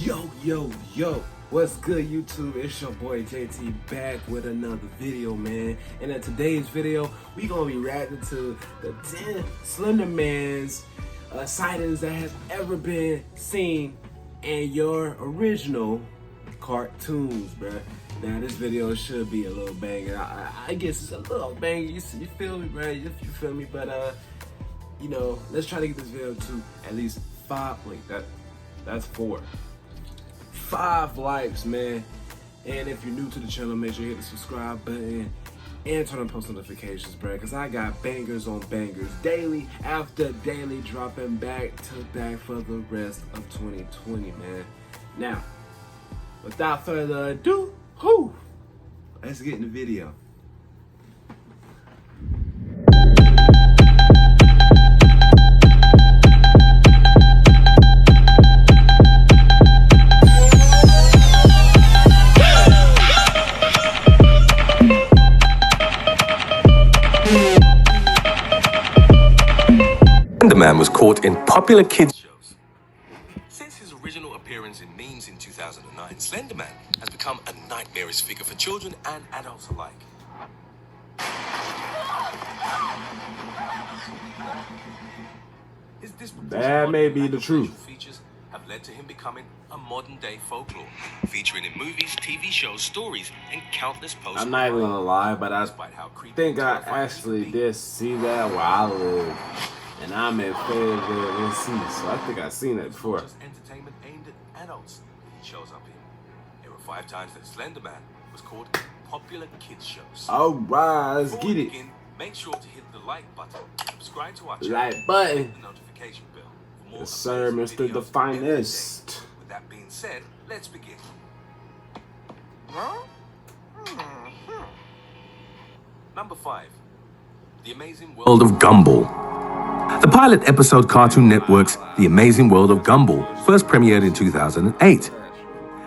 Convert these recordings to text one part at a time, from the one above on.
Yo, what's good YouTube? It's your boy JT back with another video, man. And in today's video, we gonna be reacting to the 10 Slender Man's sightings that has ever been seen in your original cartoons, bruh. Now this video should be a little banger. I guess it's a little banger. You feel me, bruh? You feel me? But you know, let's try to get this video to at least 5. Wait, that's 4. 5 likes, man. And if you're new to the channel, make sure you hit the subscribe button and turn on post notifications, bro, because I got bangers on bangers daily after daily, dropping back to back for the rest of 2020, man. Now, without further ado, let's get in the video. Slender Man was caught in popular kids shows. Since his original appearance in memes in 2009, Slender Man has become a nightmarish figure for children and adults alike. That may be the truth. Features have led to him becoming a modern-day folklore, featuring in movies, TV shows, stories, and countless posts. I'm not even gonna lie, but I think I actually did see that where I live. And I'm in Fayetteville, NC, so I think I've seen that before. Entertainment aimed at adults that he shows up in. There were 5 times that Slender Man was called popular kids shows. Alright, let's Before get we it. begin, make sure to hit the like button, subscribe to our channel, Like button. and the notification bell for more Yes, sir, amazing Mr. The videos Finest. every day. With that being said, let's begin. Number 5. The Amazing World of Gumball. The pilot episode Cartoon Network's The Amazing World of Gumball first premiered in 2008.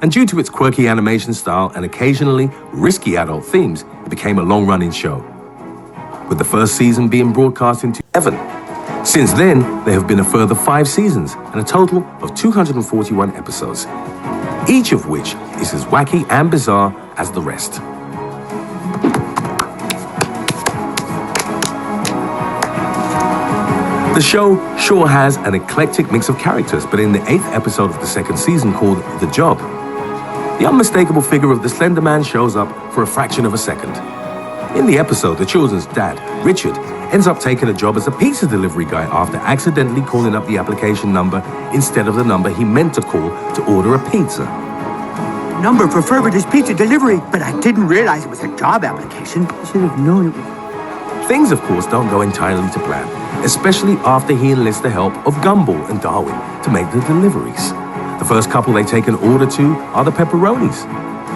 And due to its quirky animation style and occasionally risky adult themes, it became a long-running show, with the first season being broadcast in 2011. Since then, there have been a further 5 seasons and a total of 241 episodes, each of which is as wacky and bizarre as the rest. The show sure has an eclectic mix of characters, but in the 8th episode of the 2nd season, called The Job, the unmistakable figure of the Slender Man shows up for a fraction of a second. In the episode, the children's dad, Richard, ends up taking a job as a pizza delivery guy after accidentally calling up the application number instead of the number he meant to call to order a pizza. Number preferred is pizza delivery, but I didn't realize it was a job application. I should have known it was. Things, of course, don't go entirely to plan, especially after he enlists the help of Gumball and Darwin to make the deliveries. The first couple they take an order to are the pepperonis.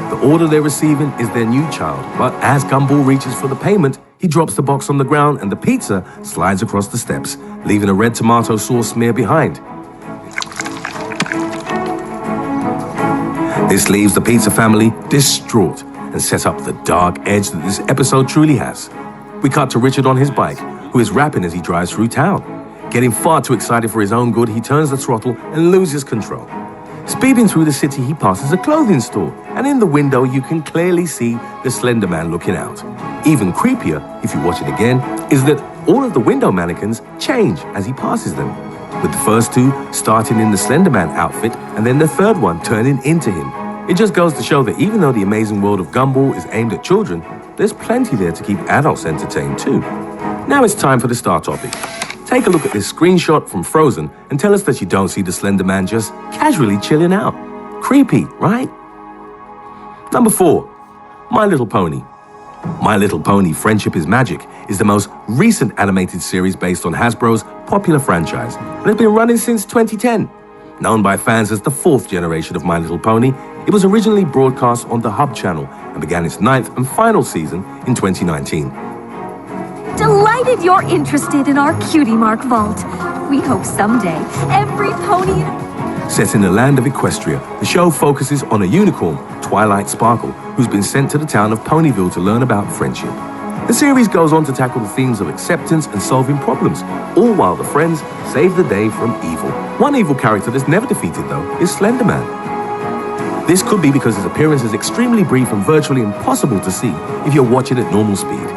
The order they're receiving is their new child, but as Gumball reaches for the payment, he drops the box on the ground and the pizza slides across the steps, leaving a red tomato sauce smear behind. This leaves the pizza family distraught and sets up the dark edge that this episode truly has. We cut to Richard on his bike, who is rapping as he drives through town. Getting far too excited for his own good, he turns the throttle and loses control. Speeding through the city, he passes a clothing store, and in the window you can clearly see the Slender Man looking out. Even creepier, if you watch it again, is that all of the window mannequins change as he passes them, with the first 2 starting in the Slender Man outfit and then the 3rd one turning into him. It just goes to show that even though the Amazing World of Gumball is aimed at children, there's plenty there to keep adults entertained too. Now it's time for the star topic. Take a look at this screenshot from Frozen and tell us that you don't see the Slender Man just casually chilling out. Creepy, right? Number 4, My Little Pony. My Little Pony: Friendship is Magic is the most recent animated series based on Hasbro's popular franchise and has been running since 2010. Known by fans as the 4th generation of My Little Pony, it was originally broadcast on the Hub channel and began its 9th and final season in 2019. Delighted you're interested in our Cutie Mark vault. We hope someday every pony... Set in the land of Equestria, the show focuses on a unicorn, Twilight Sparkle, who's been sent to the town of Ponyville to learn about friendship. The series goes on to tackle the themes of acceptance and solving problems, all while the friends save the day from evil. One evil character that's never defeated, though, is Slender Man. This could be because his appearance is extremely brief and virtually impossible to see if you're watching at normal speed.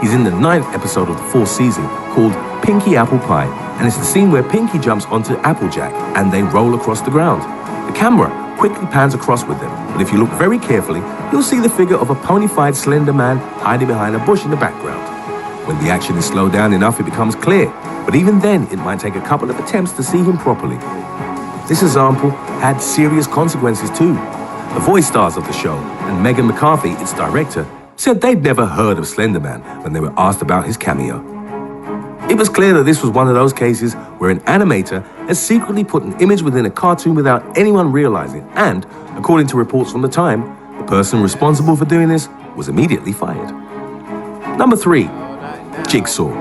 He's in the 9th episode of the 4th season called Pinky Apple Pie, and it's the scene where Pinky jumps onto Applejack and they roll across the ground. The camera quickly pans across with them, but if you look very carefully, you'll see the figure of a ponified slender man hiding behind a bush in the background. When the action is slowed down enough, it becomes clear, but even then, it might take a couple of attempts to see him properly. This example had serious consequences too. The voice stars of the show, and Megan McCarthy, its director, said they'd never heard of Slender Man when they were asked about his cameo. It was clear that this was one of those cases where an animator has secretly put an image within a cartoon without anyone realizing, and, according to reports from the time, the person responsible for doing this was immediately fired. Number 3. Jigsaw.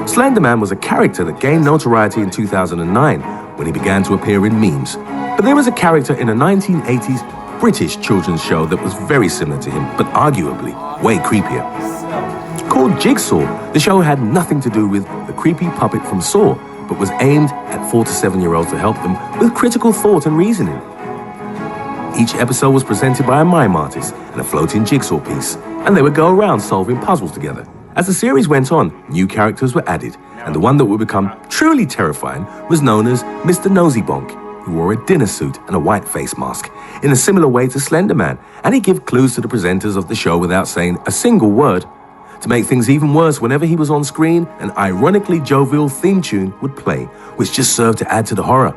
Slender Man was a character that gained notoriety in 2009 when he began to appear in memes. But there was a character in a 1980s British children's show that was very similar to him, but arguably way creepier. Called Jigsaw, the show had nothing to do with the creepy puppet from Saw, but was aimed at 4 to 7-year-olds to help them with critical thought and reasoning. Each episode was presented by a mime artist and a floating jigsaw piece, and they would go around solving puzzles together. As the series went on, new characters were added, and the one that would become truly terrifying was known as Mr. Nosybonk, who wore a dinner suit and a white face mask, in a similar way to Slender Man, and he gave clues to the presenters of the show without saying a single word. To make things even worse, whenever he was on screen, an ironically jovial theme tune would play, which just served to add to the horror.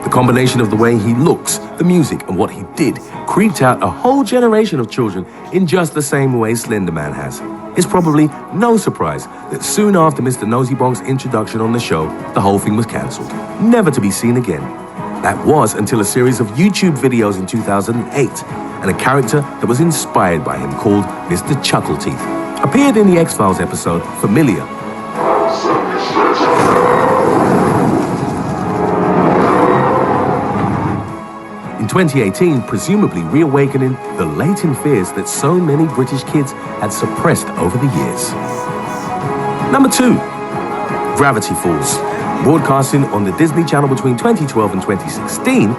The combination of the way he looks, the music, and what he did creeped out a whole generation of children in just the same way Slender Man has. It's probably no surprise that soon after Mr. Nosybonk's introduction on the show, the whole thing was cancelled, never to be seen again. That was until a series of YouTube videos in 2008, and a character that was inspired by him called Mr. Chuckleteeth appeared in the X-Files episode Familiar. In 2018, presumably reawakening the latent fears that so many British kids had suppressed over the years. Number 2. Gravity Falls. Broadcasting on the Disney Channel between 2012 and 2016,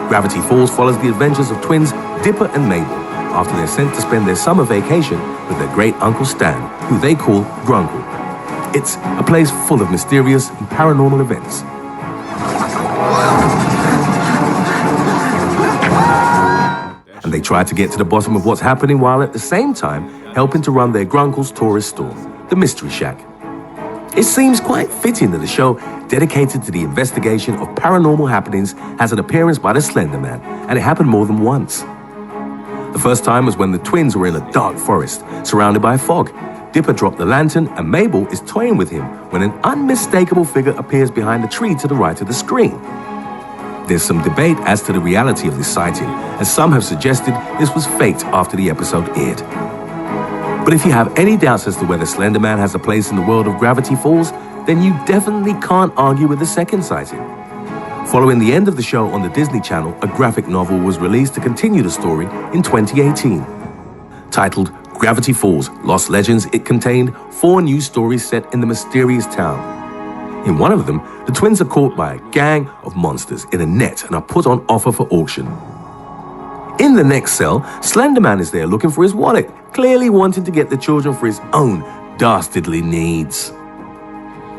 Gravity Falls follows the adventures of twins Dipper and Mabel after they're sent to spend their summer vacation with their great Uncle Stan, who they call Grunkle. It's a place full of mysterious and paranormal events. And they try to get to the bottom of what's happening while at the same time helping to run their Grunkle's tourist store, the Mystery Shack. It seems quite fitting that a show dedicated to the investigation of paranormal happenings has an appearance by the Slender Man, and it happened more than once. The first time was when the twins were in a dark forest, surrounded by fog. Dipper dropped the lantern, and Mabel is toying with him when an unmistakable figure appears behind a tree to the right of the screen. There's some debate as to the reality of this sighting, as some have suggested this was faked after the episode aired. But if you have any doubts as to whether Slender Man has a place in the world of Gravity Falls, then you definitely can't argue with the second sighting. Following the end of the show on the Disney Channel, a graphic novel was released to continue the story in 2018. Titled Gravity Falls: Lost Legends, it contained 4 new stories set in the mysterious town. In one of them, the twins are caught by a gang of monsters in a net and are put on offer for auction. In the next cell, Slender Man is there looking for his wallet, clearly wanting to get the children for his own dastardly needs.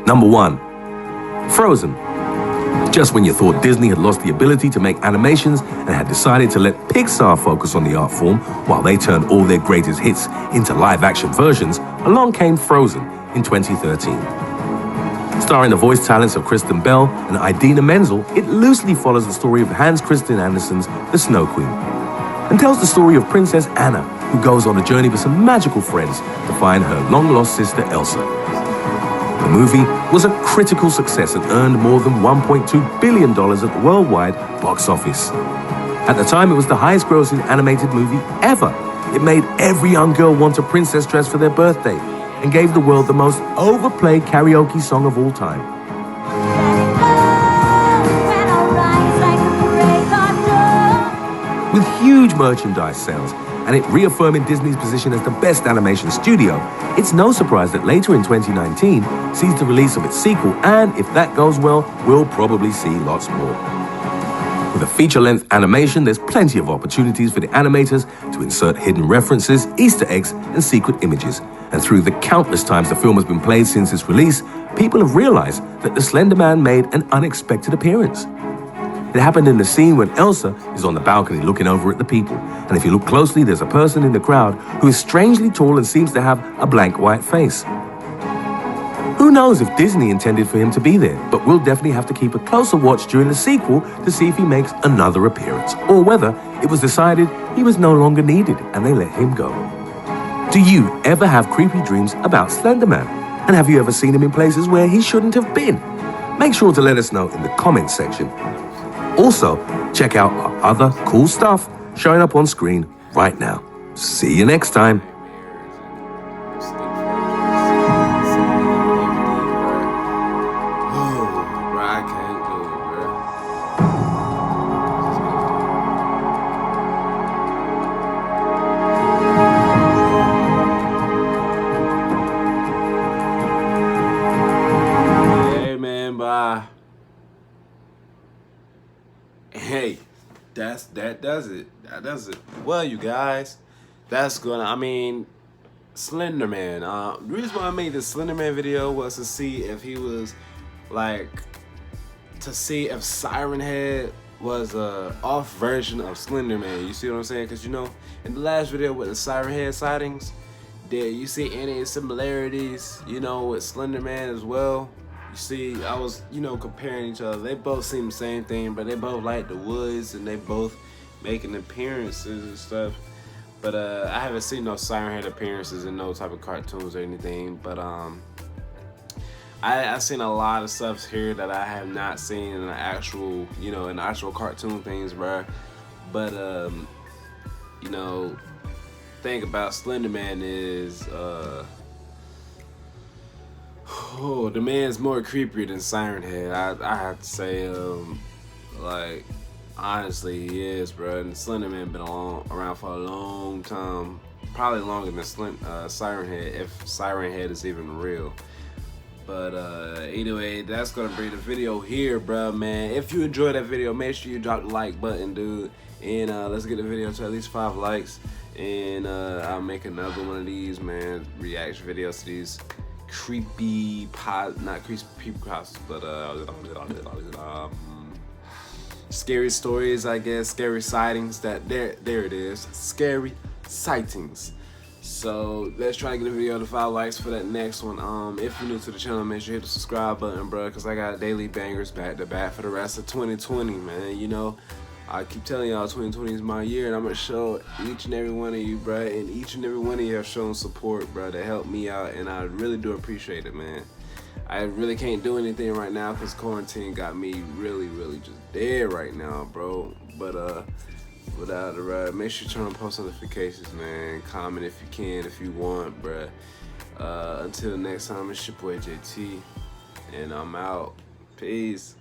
Number 1. Frozen. Just when you thought Disney had lost the ability to make animations and had decided to let Pixar focus on the art form while they turned all their greatest hits into live-action versions, along came Frozen in 2013. Starring the voice talents of Kristen Bell and Idina Menzel, it loosely follows the story of Hans Christian Andersen's The Snow Queen, and tells the story of Princess Anna, who goes on a journey with some magical friends to find her long-lost sister Elsa. The movie was a critical success and earned more than $1.2 billion at the worldwide box office. At the time, it was the highest-grossing animated movie ever. It made every young girl want a princess dress for their birthday and gave the world the most overplayed karaoke song of all time. With huge merchandise sales, and it reaffirming Disney's position as the best animation studio, it's no surprise that later in 2019 sees the release of its sequel, and if that goes well, we'll probably see lots more. With a feature-length animation, there's plenty of opportunities for the animators to insert hidden references, Easter eggs, and secret images. And through the countless times the film has been played since its release, people have realized that the Slender Man made an unexpected appearance. It happened in the scene when Elsa is on the balcony looking over at the people. And if you look closely, there's a person in the crowd who is strangely tall and seems to have a blank white face. Who knows if Disney intended for him to be there, but we'll definitely have to keep a closer watch during the sequel to see if he makes another appearance, or whether it was decided he was no longer needed and they let him go. Do you ever have creepy dreams about Slender Man? And have you ever seen him in places where he shouldn't have been? Make sure to let us know in the comments section. Also, check out our other cool stuff showing up on screen right now. See you next time. Hey, that does it. That does it. Well, you guys, that's Slender Man. The reason why I made this Slender Man video was to see if he was to see if Siren Head was a off version of Slender Man. You see what I'm saying? Because in the last video with the Siren Head sightings, did you see any similarities? With Slender Man as well. You see, I was, comparing each other. They both seem the same thing, but they both like the woods and they both making appearances and stuff. But I haven't seen no Siren Head appearances in no type of cartoons or anything. But I've seen a lot of stuff here that I have not seen in the actual, in actual cartoon things, bro. But thing about Slender Man is the man's more creepier than Siren Head. I have to say, honestly, he is, bro. And Slender Man been around for a long time, probably longer than Siren Head, if Siren Head is even real. But anyway, that's gonna bring the video here, bro, man. If you enjoyed that video, make sure you drop the like button, dude. And let's get the video to at least 5 likes. And I'll make another one of these, man, reaction videos to these not creepy pods, but scary stories, I guess, scary sightings. There it is, scary sightings. So let's try to get a video to 5 likes for that next one. If you're new to the channel, make sure you hit the subscribe button, bro, because I got daily bangers back to back for the rest of 2020, man. I keep telling y'all 2020 is my year, and I'm gonna show each and every one of you, bro, and each and every one of you have shown support, bro, to help me out, and I really do appreciate it, man. I really can't do anything right now because quarantine got me really just dead right now, bro. But without it, make sure you turn on post notifications, man. Comment if you can, if you want, bro. Until next time, it's your boy JT, and I'm out. Peace.